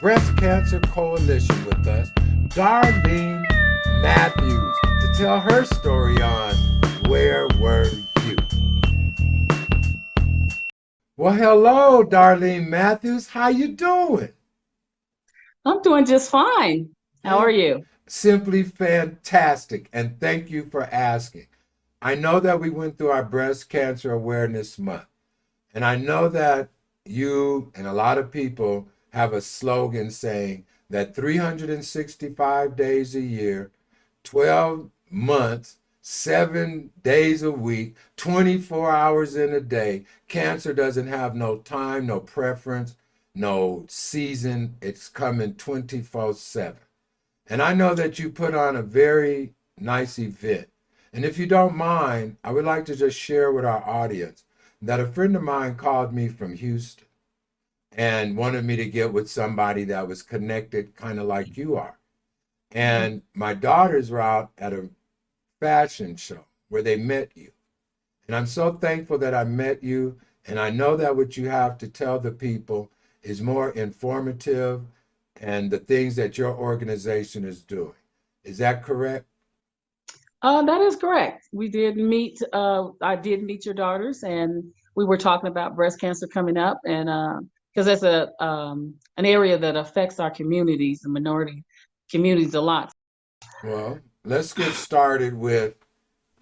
Breast Cancer Coalition with us, Darleen Matthews, to tell her story on Where Were You? Well, hello, Darleen Matthews. How you doing? I'm doing just fine. How are Hey, you? simply fantastic, and thank you for asking. I know that we went through our Breast Cancer Awareness Month, and I know that you and a lot of people have a slogan saying that 365 days a year, 12 months, 7 days a week, 24 hours in a day, cancer doesn't have no time, no preference, no season. It's coming 24/7. And I know that you put on a very nice event. And if you don't mind, I would like to just share with our audience that a friend of mine called me from Houston and wanted me to get with somebody that was connected, kind of like you are. And my daughters were out at a fashion show where they met you. And I'm so thankful that I met you. And I know that what you have to tell the people is more informative and the things that your organization is doing. Is that correct? That is correct. We did meet, I did meet your daughters, and we were talking about breast cancer coming up, and because that's an area that affects our communities, the minority communities a lot. Well, let's get started with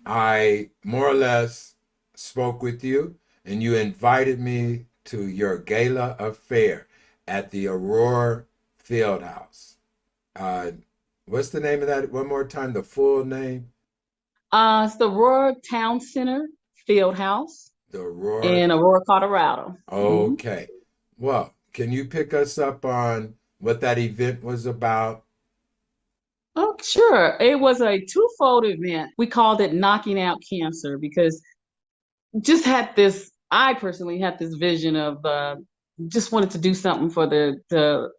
I more or less spoke with you and you invited me to your gala affair at the Aurora Fieldhouse. Uh, what's the name of that? One more time, the full name? It's the Aurora Town Center Field House The Aurora. in Aurora, Colorado. Mhm. Okay. Well, can you pick us up on what that event was about? Oh, sure. It was a twofold event. We called it Knocking Out Cancer because just had this I personally had this vision of just wanted to do something for the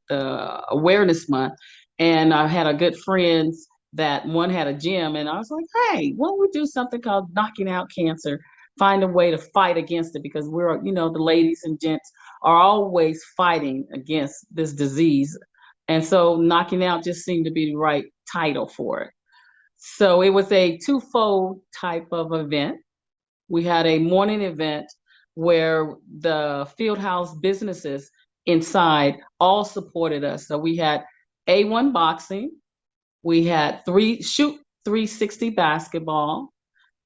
awareness month, and I had a good friends that one had a gym, and I was like, hey, why don't we do something called Knocking Out Cancer, find a way to fight against it, because we're, the ladies and gents are always fighting against this disease. And so Knocking Out just seemed to be the right title for it. So it was a twofold type of event. We had a morning event where the Fieldhouse businesses inside all supported us. So we had A1 boxing, we had shoot 360 basketball,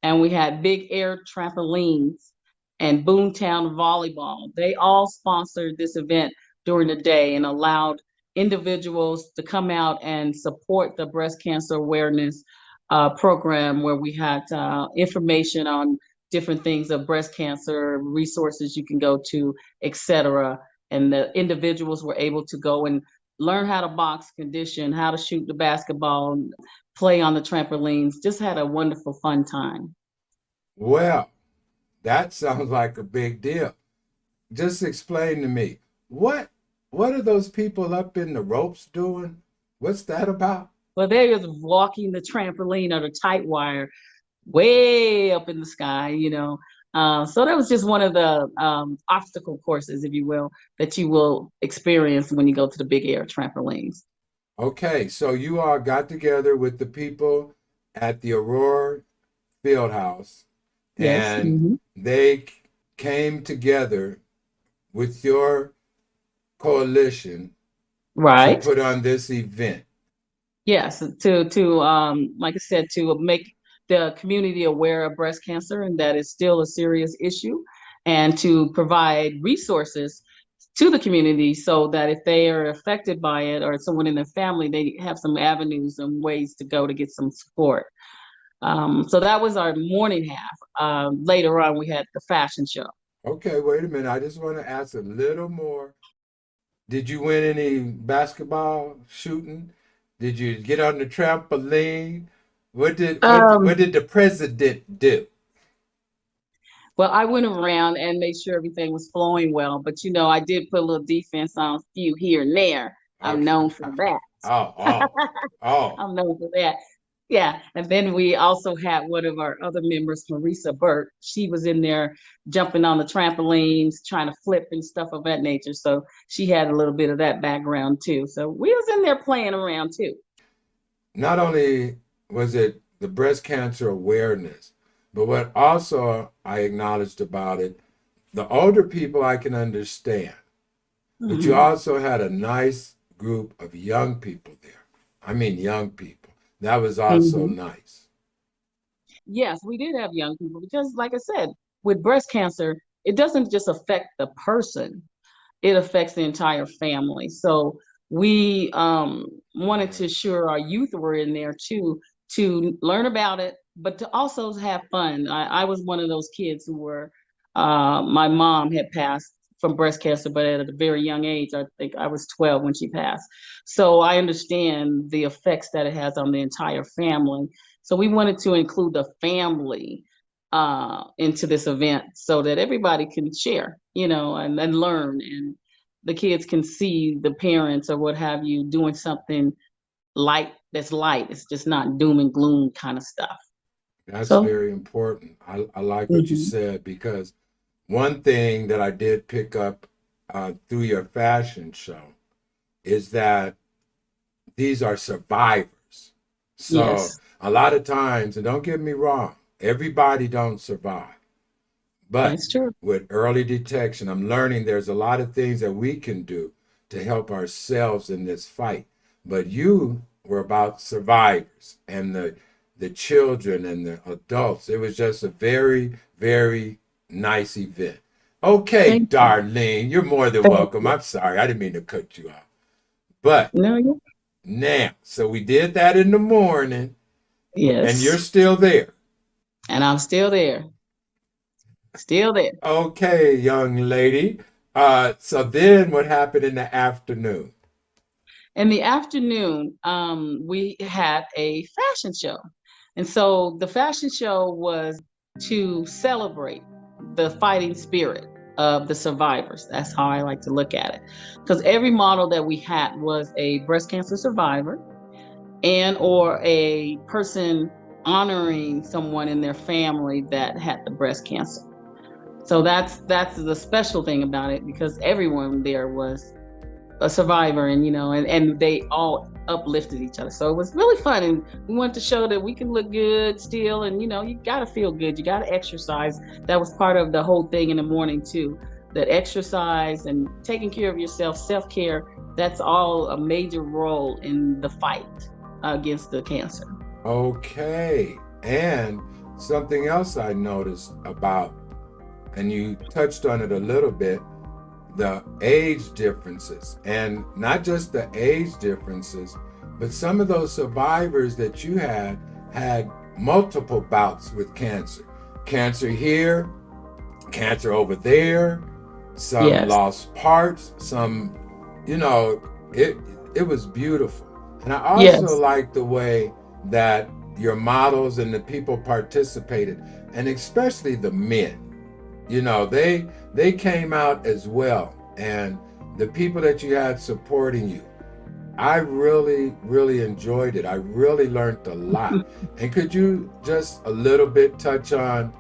and we had big air trampolines and Boomtown volleyball. They all sponsored this event during the day and allowed individuals to come out and support the breast cancer awareness program, where we had information on different things of breast cancer, resources you can go to, etc. And the individuals were able to go and learn how to box, condition, how to shoot the basketball, play on the trampolines. Just had a wonderful, fun time. Well, that sounds like a big deal. Just explain to me what are those people up in the ropes doing? What's that about? Well, they was walking the trampoline or the tight wire way up in the sky. So that was just one of the obstacle courses, if you will, that you will experience when you go to the big air trampolines. Okay, so you all got together with the people at the Aurora Fieldhouse Yes. and they came together with your coalition to Right. put on this event. Yes, to like I said, to make the community aware of breast cancer and that it's still a serious issue, and to provide resources to the community so that if they are affected by it or someone in their family, they have some avenues and ways to go to get some support. So that was our morning half. Later on, we had the fashion show. Okay, wait a minute. I just want to ask a little more. Did you win any basketball shooting? Did you get on the trampoline? What Um, did the president do? well, I went around and made sure everything was flowing well, but I did put a little defense on a few here and there. I'm Okay. known for that. Oh, oh, oh. I'm known for that. Yeah, and then we also had one of our other members, Marisa Burke. She was in there jumping on the trampolines, trying to flip and stuff of that nature. So she had a little bit of that background too. So we was in there playing around too. Not only was it the breast cancer awareness, but what also I acknowledged about it, the older people I can understand, but you Mhm. also had a nice group of young people there. I mean, young people. That was also Mhm. nice. Yes, we did have young people because, like I said, with breast cancer, it doesn't just affect the person, it affects the entire family. So we wanted to Right. ensure our youth were in there too to learn about it, but to also have fun. I was one of those kids who were, my mom had passed from breast cancer, but at a very young age. I think I was 12 when she passed. So I understand the effects that it has on the entire family. So we wanted to include the family into this event so that everybody can share, and learn, and the kids can see the parents or what have you doing something light that's light. It's just not doom and gloom kind of stuff. That's So, very important. I like what you mhm. said because one thing that I did pick up through your fashion show is that these are survivors. So Yes, a lot of times, and don't get me wrong, everybody don't survive. But that's true. with early detection, I'm learning there's a lot of things that we can do to help ourselves in this fight. But you were about survivors and the children and the adults. It was just a very, very nice event. Okay, Thank you. Darlene, you're more than Thank welcome. you. I'm sorry, I didn't mean to cut you off. But No, you. now, so we did that in the morning, and you're Yes, still there. and I'm still there, still there. Okay, young lady. So then what happened in the afternoon? In the afternoon, we had a fashion show. And so the fashion show was to celebrate the fighting spirit of the survivors. That's how I like to look at it. Because every model that we had was a breast cancer survivor and or a person honoring someone in their family that had the breast cancer. So that's the special thing about it because everyone there was a survivor, and and they all uplifted each other, so it was really fun, and we wanted to show that we can look good still, and you got to feel good, you got to exercise. That was part of the whole thing in the morning too, that exercise and taking care of yourself, self-care, that's all a major role in the fight against the cancer. Okay. And something else I noticed about, and you touched on it a little bit, the age differences. And not just the age differences, but some of those survivors that you had multiple bouts with cancer. Cancer here, cancer over there, some Yes, lost parts, some, you know, it it was beautiful. And I also yes. like the way that your models and the people participated, and especially the men. They came out as well, and the people that you had supporting you. I really, really enjoyed it. I really learned a lot. And could you just a little bit touch on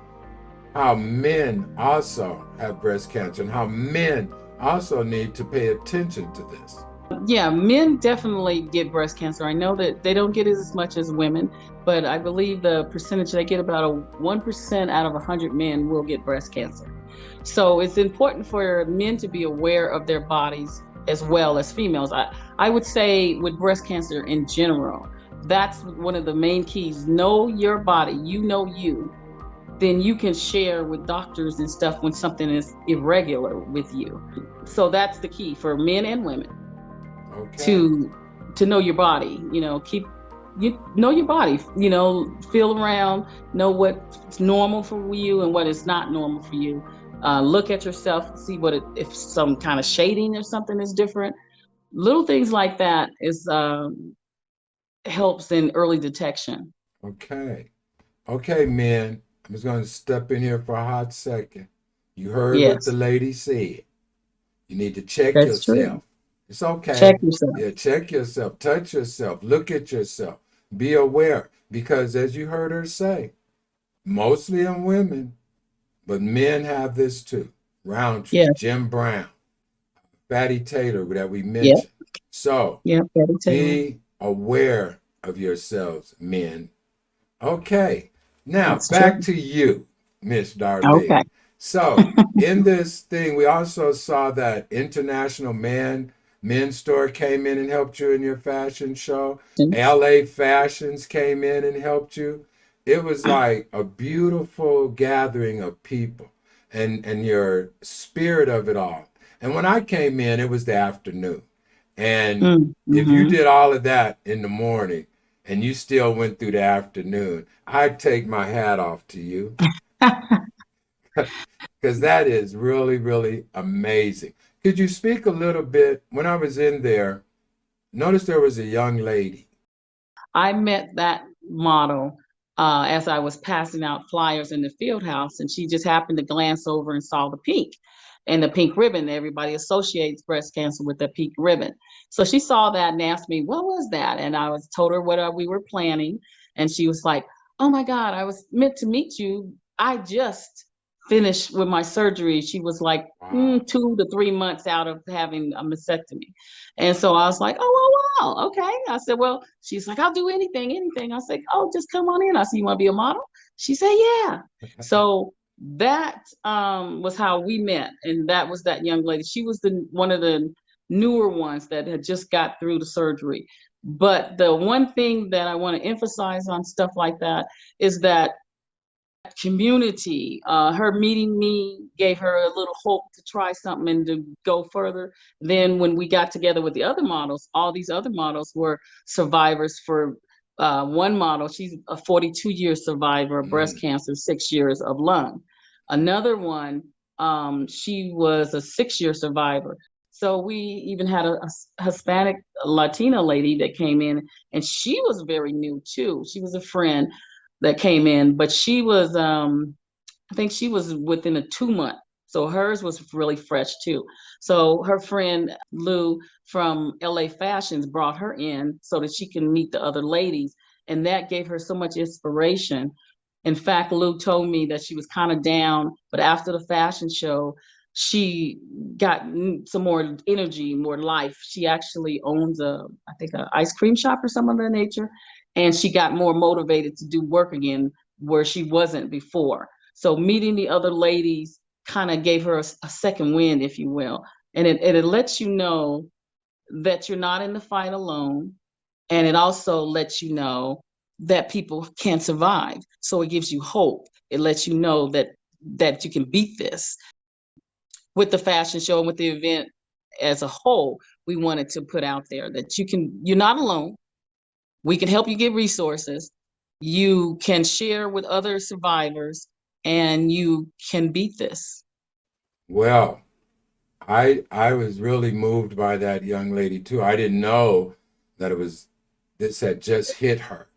how men also have breast cancer and how men also need to pay attention to this? Yeah, men definitely get breast cancer. I know that they don't get it as much as women, but I believe the percentage they get, about a 1% out of 100 men will get breast cancer. So it's important for men to be aware of their bodies as well as females. I would say with breast cancer in general, that's one of the main keys. Know your body, you know you. Then you can share with doctors and stuff when something is irregular with you. So that's the key for men and women Okay. to know your body. Keep you know your body. Feel around, know what's normal for you and what is not normal for you. Look at yourself, see if some kind of shading or something is different. Little things like that is helps in early detection. Okay. Okay, men. I'm just going to step in here for a hot second. You heard what the Yes, lady said. You need to check that's true. yourself. It's Check okay. yourself. Yeah, check yourself. Touch yourself. Look at yourself. Be aware, because as you heard her say, mostly in women, but men have this too. Roundtree, Yeah. Jim Brown, Fatty Taylor that we Yeah. mentioned. So Yeah. Betty Taylor. be aware of yourselves, men. Okay, now That's true. back to you, Miss Okay. Darlene. So in this thing, we also saw that International Men's Store came in and helped you in your fashion show. LA Fashions came in and helped you. It was like a beautiful gathering of people and your spirit of it all. And when I came in, it was the afternoon. And if you Mm-hmm. did all of that in the morning and you still went through the afternoon, I'd take my hat off to you because that is really, really amazing. Could you speak a little bit? When I was in there, notice there was a young lady. I met that model as I was passing out flyers in the field house, and she just happened to glance over and saw the pink and the pink ribbon. Everybody associates breast cancer with the pink ribbon. So she saw that and asked me, "What was that?" And I was told her what we were planning, and she was like, "Oh my God, I was meant to meet you. I just finished with my surgery." She was like Wow. 2 to 3 months out of having a mastectomy. And so I was like, "Oh, wow, okay." I said, "Well," she's like, "I'll do anything, anything." I said, "Oh, just come on in." I said, "You want to be a model?" She said, "Yeah." So that was how we met. And that was that young lady. She was the one of the newer ones that had just got through the surgery. But the one thing that I want to emphasize on stuff like that is that community. Her meeting me gave her a little hope to try something and to go further. Then, when we got together with the other models, all these other models were survivors for. One model, she's a 42-year survivor of breast Mm. cancer, 6 years of lung. Another one, she was a 6-year survivor. So we even had a Hispanic Latina lady that came in, and she was very new too. She was a friend that came in, but she was I think she was within a 2 month. So hers was really fresh too. So her friend Lou from LA Fashions brought her in so that she can meet the other ladies. And that gave her so much inspiration. In fact, Lou told me that she was kind of down, but after the fashion show, she got some more energy, more life. She actually owns I think, a ice cream shop or some of that nature, and she got more motivated to do work again where she wasn't before. So meeting the other ladies kind of gave her a second wind, if you will, and it lets you know that you're not in the fight alone, and it also lets you know that people can survive. So it gives you hope. It lets you know that you can beat this. With the fashion show and with the event as a whole, we wanted to put out there that you're not alone. We can help you get resources. You can share with other survivors, and you can beat this. Well, I was really moved by that young lady too. I didn't know that it was this had just hit her.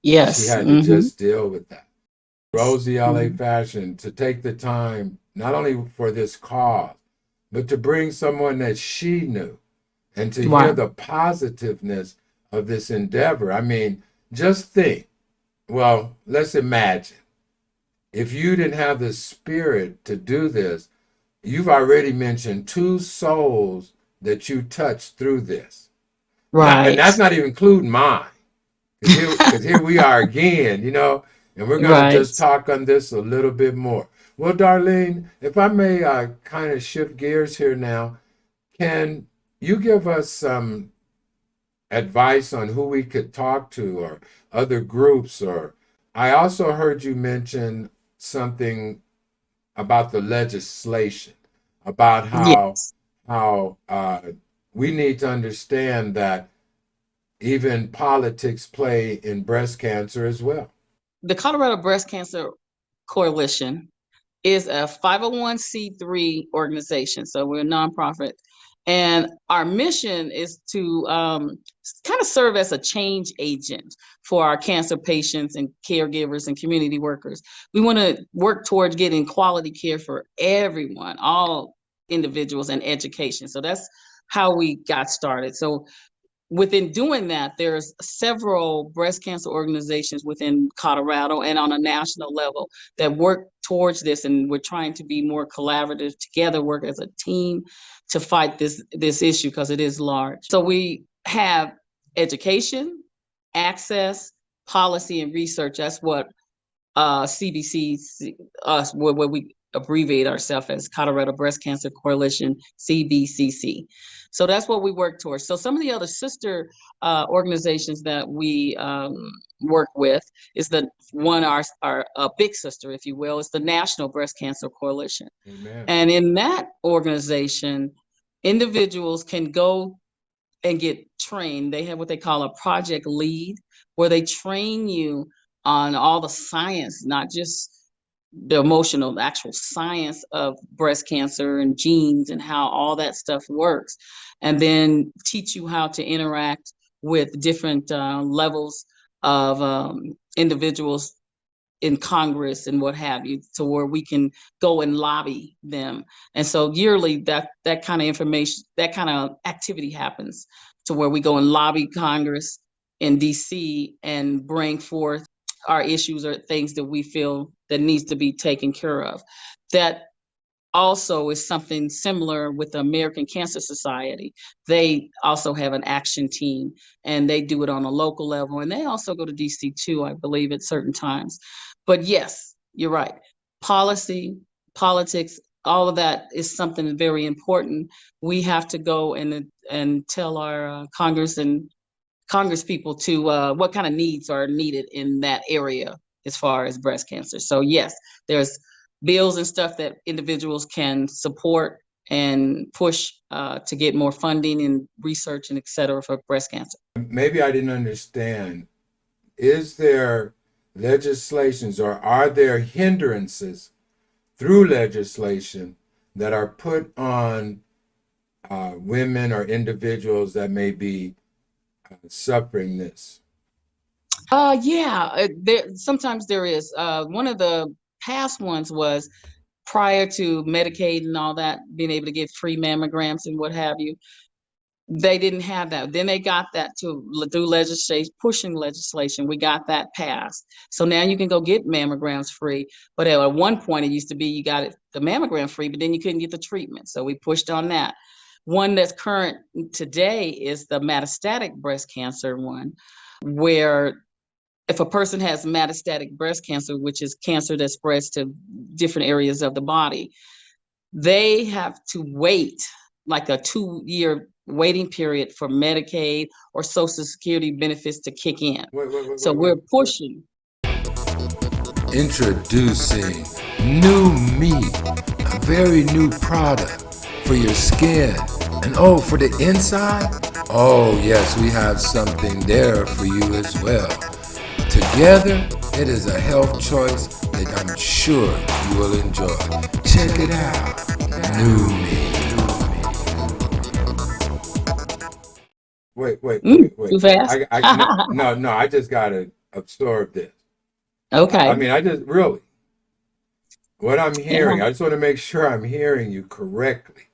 She Yes. had to Mm-hmm. just deal with that. Rosie LA Mm-hmm. Fashion to take the time not only for this cause, but to bring someone that she knew and to hear Right. the positiveness of this endeavor. I mean, just think. Well, let's imagine if you didn't have the spirit to do this, you've already mentioned two souls that you touched through this. Not, and Right. that's not even including mine. Because here we are again, and we're going to Right. just talk on this a little bit more. Well, Darlene, if I may kind of shift gears here now, can you give us some advice on who we could talk to or other groups? Or I also heard you mention something about the legislation, about how Yes. how we need to understand that even politics play in breast cancer as well. The Colorado Breast Cancer Coalition is a 501(c)(3) organization. So we're a nonprofit. And our mission is to kind of serve as a change agent for our cancer patients and caregivers and community workers. We want to work towards getting quality care for everyone, all individuals, and education. So that's how we got started. So within doing that, there's several breast cancer organizations within Colorado and on a national level that work towards this, and we're trying to be more collaborative together, work as a team to fight this issue because it is large. So we have education, access, policy, and research. That's what CBC, us, where we abbreviate ourselves as Colorado Breast Cancer Coalition, CBCC. So that's what we work towards. So some of the other sister organizations that we work with is the one, our big sister, if you will, is the National Breast Cancer Coalition. Amen. And in that organization, individuals can go and get trained. They have what they call a project lead, where they train you on all the science, not just the emotional, the actual science of breast cancer and genes and how all that stuff works, and then teach you how to interact with different levels of individuals in Congress and what have you, to where we can go and lobby them. And so yearly that kind of information, that kind of activity happens, to where we go and lobby Congress in DC and bring forth our issues or things that we feel that needs to be taken care of. That also is something similar with the American Cancer Society. They also have an action team, and they do it on a local level, and they also go to DC too, I believe, at certain times. But yes, you're right. Policy, politics, all of that is something very important. We have to go and tell our Congress people to what kind of needs are needed in that area as far as breast cancer. So yes, there's bills and stuff that individuals can support and push to get more funding and research and et cetera for breast cancer. Maybe I didn't understand. Is there legislations or are there hindrances through legislation that are put on women or individuals that may be suffering this? Yeah, sometimes there is. One of the past ones was prior to Medicaid and all that, being able to get free mammograms and what have you. They didn't have that. Then they got that through legislation, pushing legislation. We got that passed. So now you can go get mammograms free. But at one point, it used to be you got the mammogram free, but then you couldn't get the treatment. So we pushed on that. One that's current today is the metastatic breast cancer one, where if a person has metastatic breast cancer, which is cancer that spreads to different areas of the body, they have to wait like a 2-year waiting period for Medicaid or Social Security benefits to kick in. So we're pushing. Introducing new meat, a very new product for your skin. And oh, for the inside? Oh yes, we have something there for you as well. Together, it is a health choice that I'm sure you will enjoy. Check it out. New meat. Wait. Too fast? No, I just gotta absorb this. Okay. I mean, I just really, what I'm hearing, Yeah. I just want to make sure I'm hearing you correctly.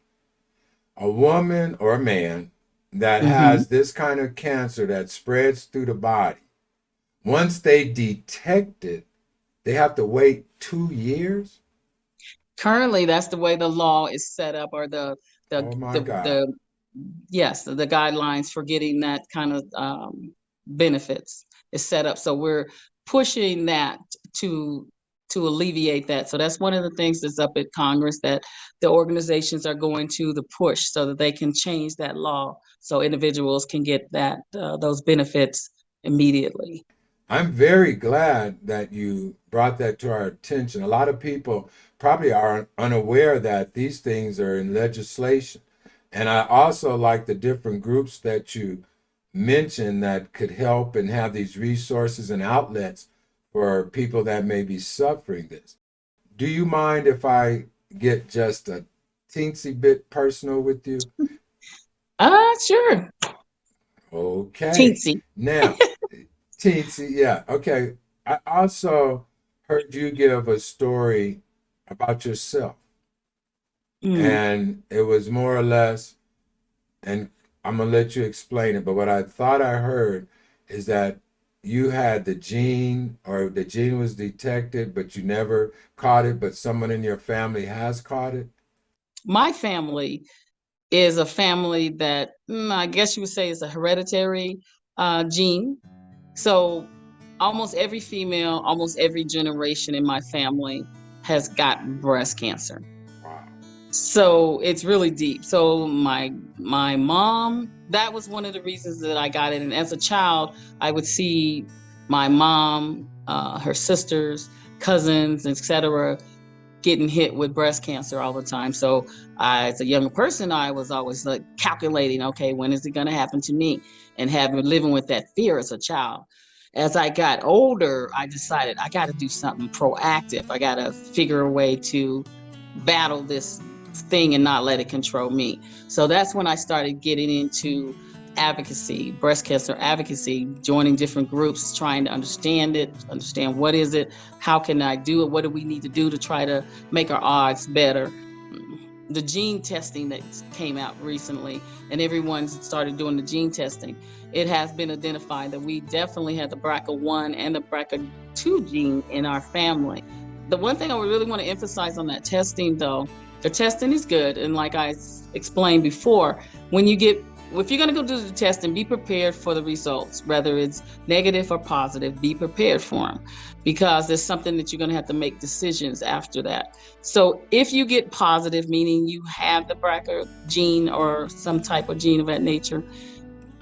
A woman or a man that has this kind of cancer that spreads through the body, once they detect it, they have to wait 2 years? Currently, that's the way the law is set up, or Oh my God. yes, the guidelines for getting that kind of benefits is set up. So we're pushing that to alleviate that. So that's one of the things that's up at Congress, that the organizations are going to the push so that they can change that law so individuals can get that those benefits immediately. I'm very glad that you brought that to our attention. A lot of people probably are unaware that these things are in legislation. And I also like the different groups that you mentioned that could help and have these resources and outlets for people that may be suffering this. Do you mind if I get just a teensy bit personal with you? Sure. Okay. Teensy. Now, teensy, yeah. Okay. I also heard you give a story about yourself, Mm. and it was more or less, and I'm gonna let you explain it, but what I thought I heard is that you had the gene, or the gene was detected, but you never caught it, but someone in your family has caught it. My family is a family that I guess you would say is a hereditary gene. So almost every female, almost every generation in my family has got breast cancer. Wow. So it's really deep. So my mom, that was one of the reasons that I got it. And as a child, I would see my mom, her sisters, cousins, etc., getting hit with breast cancer all the time. So as a younger person, I was always like calculating, okay, when is it going to happen to me? And having living with that fear as a child. As I got older, I decided I got to do something proactive. I got to figure a way to battle this thing and not let it control me. So that's when I started getting into advocacy, breast cancer advocacy, joining different groups, trying to understand it, understand what is it, how can I do it, what do we need to do to try to make our odds better. The gene testing that came out recently, and everyone started doing the gene testing, it has been identified that we definitely had the BRCA1 and the BRCA2 gene in our family. The one thing I really want to emphasize on that testing, though, the testing is good. And like I explained before, when you get if you're going to go do the testing, be prepared for the results, whether it's negative or positive, be prepared for them, because there's something that you're going to have to make decisions after that. So if you get positive, meaning you have the BRCA gene or some type of gene of that nature,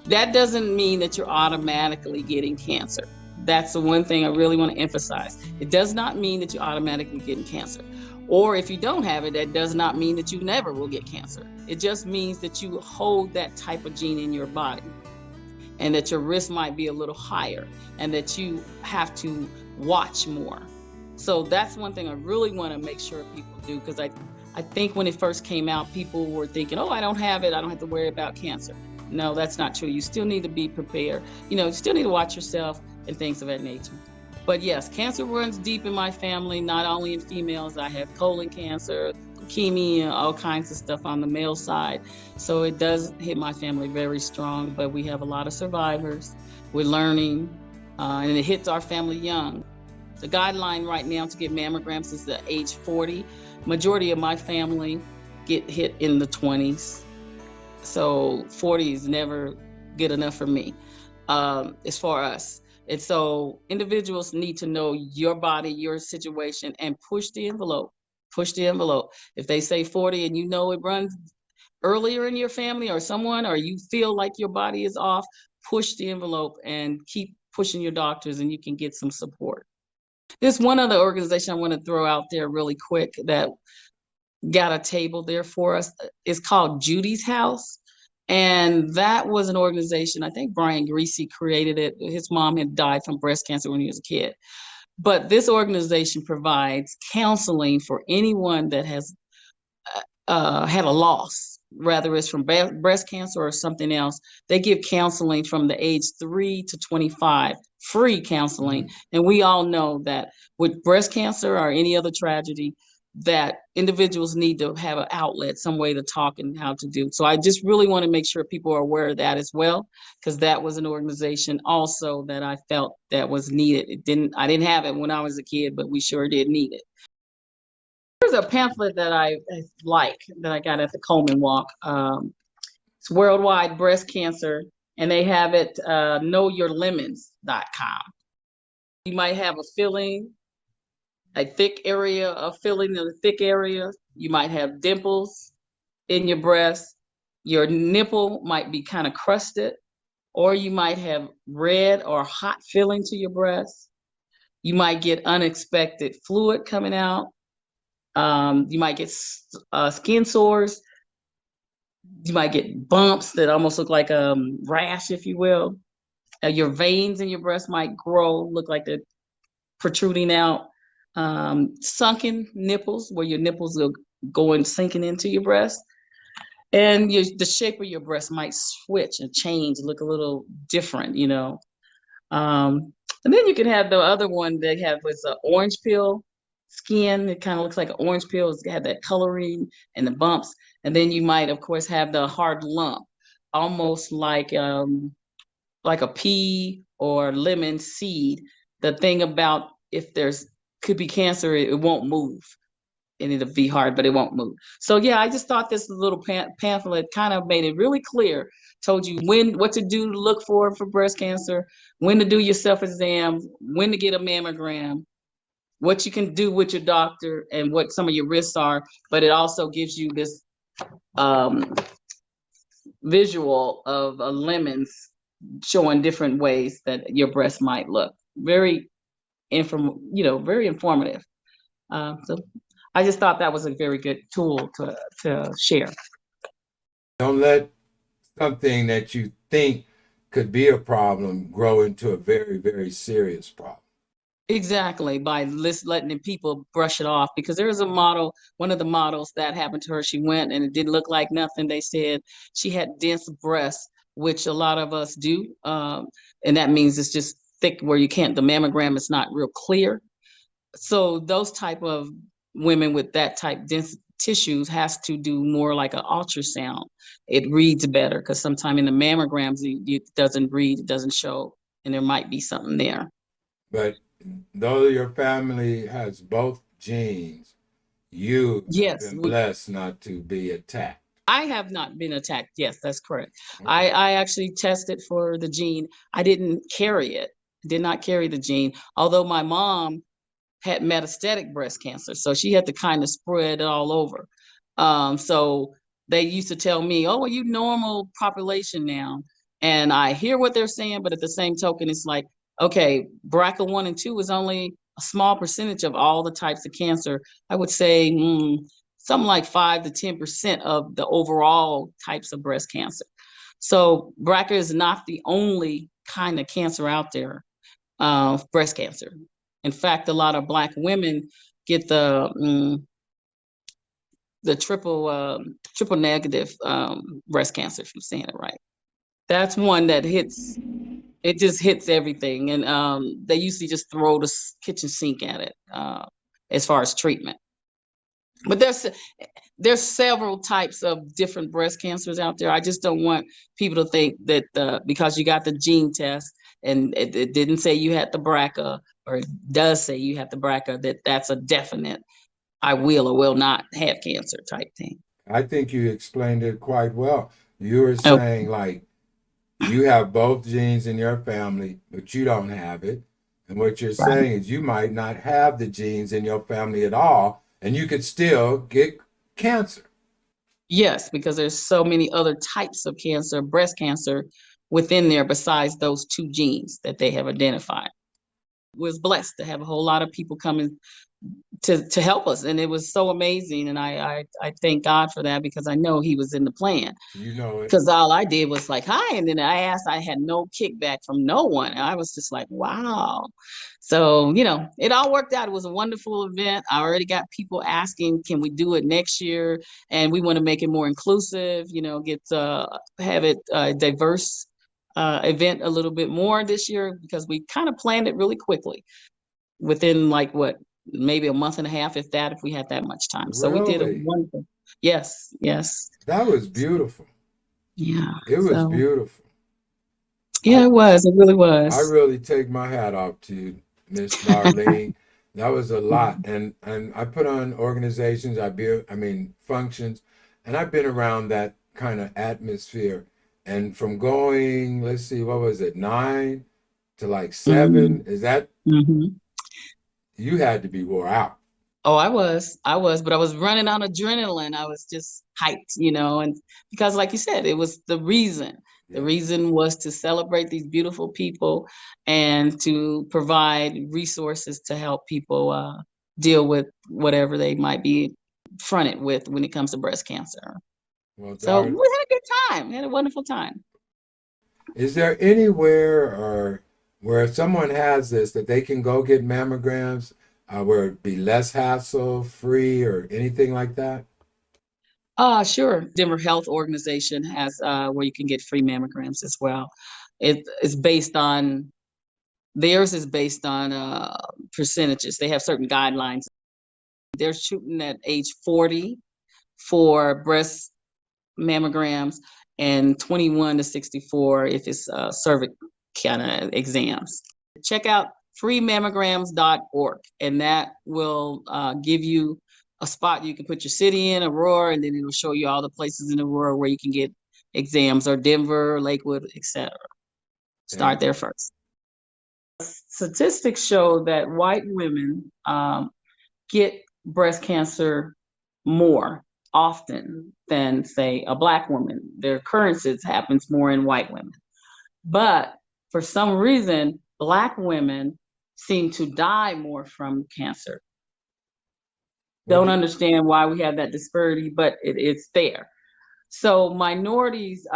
that doesn't mean that you're automatically getting cancer. That's the one thing I really want to emphasize. It does not mean that you're automatically getting cancer. Or if you don't have it, that does not mean that you never will get cancer. It just means that you hold that type of gene in your body and that your risk might be a little higher and that you have to watch more. So that's one thing I really want to make sure people do, because I think when it first came out, people were thinking, oh, I don't have it, I don't have to worry about cancer. No, that's not true. You still need to be prepared. You still need to watch yourself and things of that nature. But yes, cancer runs deep in my family, not only in females. I have colon cancer, leukemia, all kinds of stuff on the male side. So it does hit my family very strong, but we have a lot of survivors. We're learning, and it hits our family young. The guideline right now to get mammograms is the age 40. Majority of my family get hit in the 20s. So 40 is never good enough for me, as far us. And so individuals need to know your body, your situation, and push the envelope. Push the envelope. If they say 40 and it runs earlier in your family or someone, or you feel like your body is off, push the envelope and keep pushing your doctors, and you can get some support. There's one other organization I want to throw out there really quick that got a table there for us. It's called Judy's House. And that was an organization, I think Brian Greasy created it. His mom had died from breast cancer when he was a kid. But this organization provides counseling for anyone that has had a loss, whether it's from breast cancer or something else. They give counseling from the age 3 to 25, free counseling. And we all know that with breast cancer or any other tragedy, that individuals need to have an outlet, some way to talk and how to do. So I just really want to make sure people are aware of that as well, because that was an organization also that I felt that was needed. I didn't have it when I was a kid, but we sure did need it. There's a pamphlet that I like that I got at the Coleman Walk. It's Worldwide Breast Cancer, and they have it knowyourlemons.com. You might have a filling, a thick area of filling in the thick area. You might have dimples in your breast. Your nipple might be kind of crusted, or you might have red or hot filling to your breast. You might get unexpected fluid coming out. You might get skin sores. You might get bumps that almost look like a rash, if you will. Your veins in your breast might grow, look like they're protruding out. Sunken nipples, where your nipples are going sinking into your breast. And the shape of your breast might switch and change, look a little different, and then you can have the other one they have with an orange peel skin. It kind of looks like an orange peel. It's got that coloring and the bumps. And then you might, of course, have the hard lump. almost like a pea or lemon seed. The thing about if there's could be cancer, it won't move and it'll be hard, but it won't move. So yeah, I just thought this little pamphlet kind of made it really clear. Told you what to do to look for breast cancer, when to do your self exam, when to get a mammogram, what you can do with your doctor, and what some of your risks are. But it also gives you this um, visual of lemons showing different ways that your breast might look. Very very informative. So I just thought that was a very good tool to share. Don't let something that you think could be a problem grow into a very, very serious problem. Exactly, by letting people brush it off, because there was a model, one of the models that happened to her. She went and it didn't look like nothing. They said she had dense breasts, which a lot of us do, and that means it's just thick where you can't. The mammogram is not real clear. So those type of women with that type dense tissues has to do more like an ultrasound. It reads better because sometimes in the mammograms it doesn't read, it doesn't show, and there might be something there. But though your family has both genes, you have Yes, been blessed not to be attacked. I have not been attacked. Yes, that's correct. Okay. I actually tested for the gene. I didn't carry it, did not carry the gene, although my mom had metastatic breast cancer. So she had to kind of spread it all over. So they used to tell me, oh, well, you normal population now. And I hear what they're saying, but at the same token, it's like, okay, BRCA1 and 2 is only a small percentage of all the types of cancer. I would say something like 5 to 10% of the overall types of breast cancer. So BRCA is not the only kind of cancer out there, breast cancer. In fact, a lot of Black women get the triple negative breast cancer, if I'm saying it right. That's one that hits. It just hits everything, and they usually just throw the kitchen sink at it as far as treatment. But there's several types of different breast cancers out there. I just don't want people to think that because you got the gene test and it didn't say you had the BRCA, or it does say you have the BRCA, that that's a definite I will or will not have cancer type thing. I think you explained it quite well. You were Oh, saying, like, you have both genes in your family, but you don't have it. And what you're right. saying is you might not have the genes in your family at all, and you could still get cancer. Yes, because there's so many other types of cancer, breast cancer, within there besides those two genes that they have identified. Was blessed to have a whole lot of people coming to help us, and it was so amazing, and I thank God for that, because I know he was in the plan. You know it. Because all I did was like, hi, and then I asked, I had no kickback from no one, and I was just like, wow. So it all worked out. It was a wonderful event. I already got people asking, can we do it next year? And we want to make it more inclusive, get have it diverse event a little bit more this year, because we kind of planned it really quickly, within like what, maybe a month and a half, if that, if we had that much time. So we did a Really? wonderful. Yes, yes. That was beautiful. Yeah. It was So beautiful. yeah, I it was. It really I was. really take my hat off to you, Miss Darlene. That was a lot, and I put on organizations. I mean functions, and I've been around that kind of atmosphere. And from going, let's see, what was it, 9 to like Hmm. 7? Is that Hmm. you had to be wore out? Oh, I was, but I was running on adrenaline. I was just hyped, and because, like you said, it was the reason. The Yeah. reason was to celebrate these beautiful people and to provide resources to help people deal with whatever they might be fronted with when it comes to breast cancer. Well, So we Dar, had a good time. We had a wonderful time. is there anywhere or where if someone has this that they can go get mammograms, where it be less hassle, free, or anything like that? Sure. Denver Health Organization has where you can get free mammograms as well. It's based on theirs is based on percentages. They have certain guidelines. They're shooting at age 40 for breast mammograms, and 21 to 64 if it's cervix kind of exams. Check out freemammograms.org, and that will give you a spot you can put your city in, Aurora, and then it'll show you all the places in Aurora where you can get exams, or Denver, Lakewood, etc. Start there first. Statistics show that white women get breast cancer more often than, say, a Black woman. Their occurrences happens more in white women. But for some reason, Black women seem to die more from cancer. Don't understand why we have that disparity, but it's there. So minorities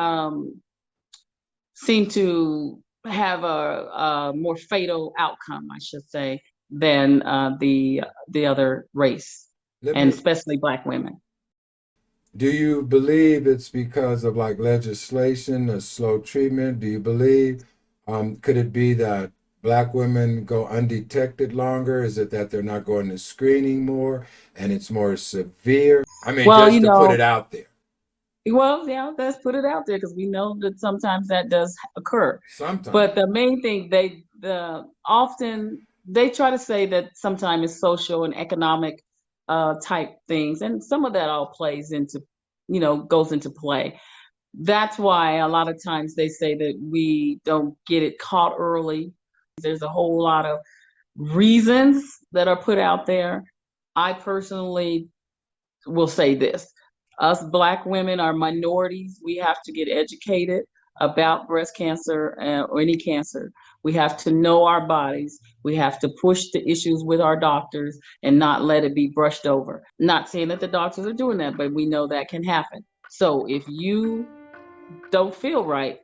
seem to have a more fatal outcome, I should say, than the other race, and especially Black women. Do you believe it's because of like legislation or slow treatment? Do you believe, could it be that Black women go undetected longer? Is it that they're not going to screening more and it's more severe? I mean, well, just to put it out there. Well, yeah, let's put it out there because we know that sometimes that does occur. Sometimes. But the main thing often they try to say that sometimes it's social and economic type things, and some of that all plays into, goes into play. That's why a lot of times they say that we don't get it caught early. There's a whole lot of reasons that are put out there. I personally will say this. Us Black women are minorities. We have to get educated about breast cancer or any cancer. We have to know our bodies. We have to push the issues with our doctors and not let it be brushed over. Not saying that the doctors are doing that, but we know that can happen. So if you don't feel right,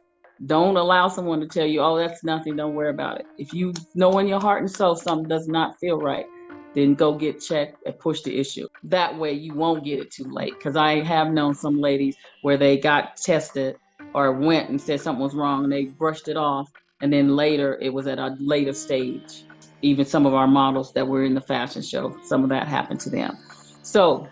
don't allow someone to tell you, oh, that's nothing, don't worry about it. If you know in your heart and soul something does not feel right, then go get checked and push the issue. That way you won't get it too late. Because I have known some ladies where they got tested or went and said something was wrong and they brushed it off. And then later it was at a later stage. Even some of our models that were in the fashion show, some of that happened to them. So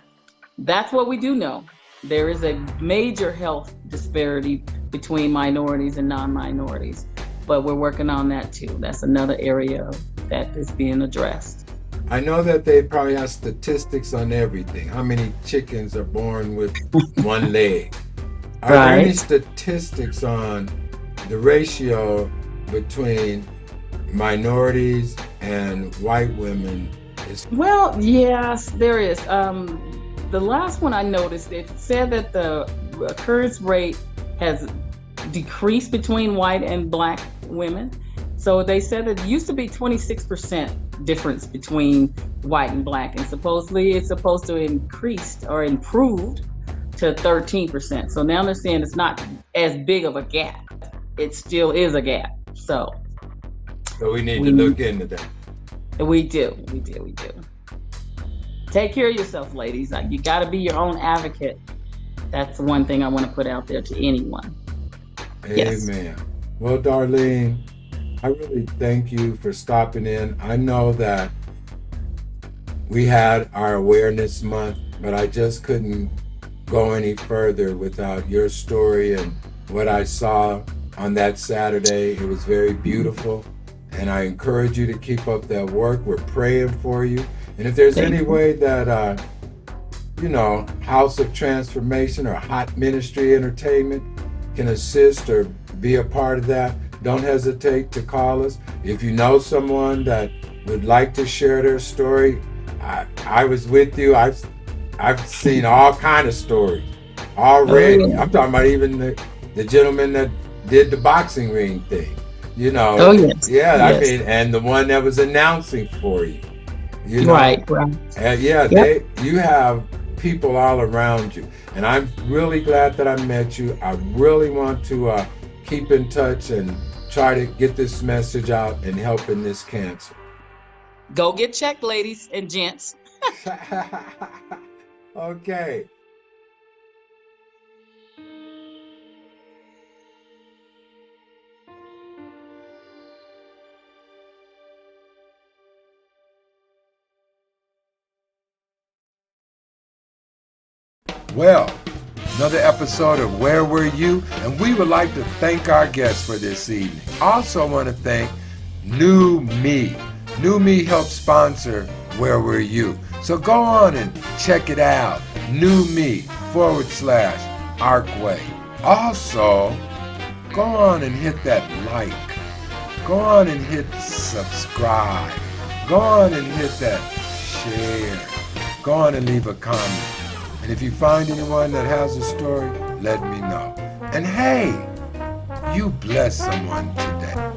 that's what we do know. There is a major health disparity between minorities and non-minorities, but we're working on that too. That's another area that is being addressed. I know that they probably have statistics on everything. How many chickens are born with one leg? Are there any statistics on the ratio between minorities and white women? Well, yes, there is. The last one I noticed, it said that the occurrence rate has decreased between white and Black women. So they said that it used to be 26% difference between white and Black, and supposedly it's supposed to increase or improved to 13%. So now they're saying it's not as big of a gap. It still is a gap. So we need to look into that. We do. Take care of yourself, ladies. You got to be your own advocate. That's one thing I want to put out there to anyone. Amen. Yes. Well, Darleen, I really thank you for stopping in. I know that we had our awareness month, but I just couldn't go any further without your story and what I saw on that Saturday. It was very beautiful, and I encourage you to keep up that work. We're praying for you. And if there's any way that, House of Transformation or Hot Ministry Entertainment can assist or be a part of that, don't hesitate to call us. If you know someone that would like to share their story, I was with you. I've seen all kind of stories already. Oh, yeah. I'm talking about even the gentleman that did the boxing ring thing. Oh, yes. Yeah, yes. I mean, and the one that was announcing for you. Right. You have people all around you, and I'm really glad that I met you. I really want to keep in touch and try to get this message out and help in this cancer. Go get checked, ladies and gents. Okay. Well, another episode of Where Were You? And we would like to thank our guests for this evening. Also want to thank New Me. New Me helps sponsor Where Were You? So go on and check it out. New Me /Arkway. Also, go on and hit that like. Go on and hit subscribe. Go on and hit that share. Go on and leave a comment. And if you find anyone that has a story, let me know. And hey, you bless someone today.